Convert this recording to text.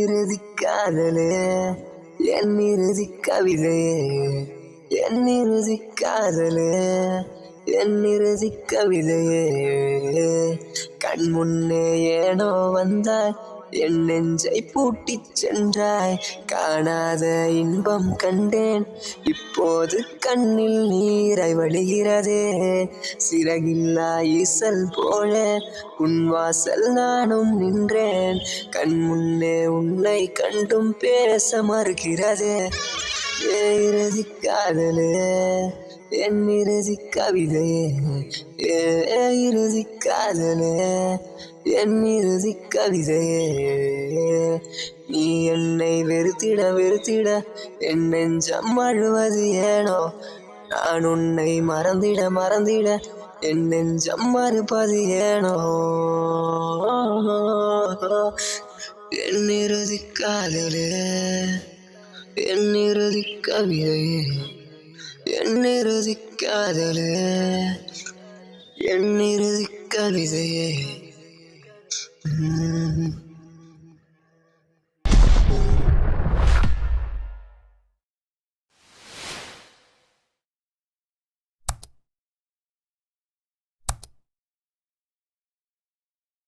இறுதி காதலே என் இறுதி கவிதையே, என் இறுதி காதலே என் இறுதி கவிதையே. கண் முன்னே ஏனோ வந்தாய், என் நெஞ்சை பூட்டிச் சென்றாய். காணாத இன்பம் கண்டேன், இப்போது கண்ணில் நீரை வழிகிறதே. சிறகில்லா ஈசல் போல உன் வாசல் நானும் நின்றேன். கண் முன்னே உன்னை கண்டும் பேச மறுக்கிறதே. இறுதி காதலே என் இறுதி கவிதையே, இறுதி காதலே என் இறுதி கவிதையே. நீ என்னை வெறுத்திட வெறுத்திட என் நெஞ்சம் அழுவது ஏனோ. நான் உன்னை மறந்திட மறந்திட என் நெஞ்சம் மறுப்பது ஏனோ. என் இறுதி காதலே என் இறுதி கவிதையே, என் இறுதி காதலே என் இறுதி கவிதையே.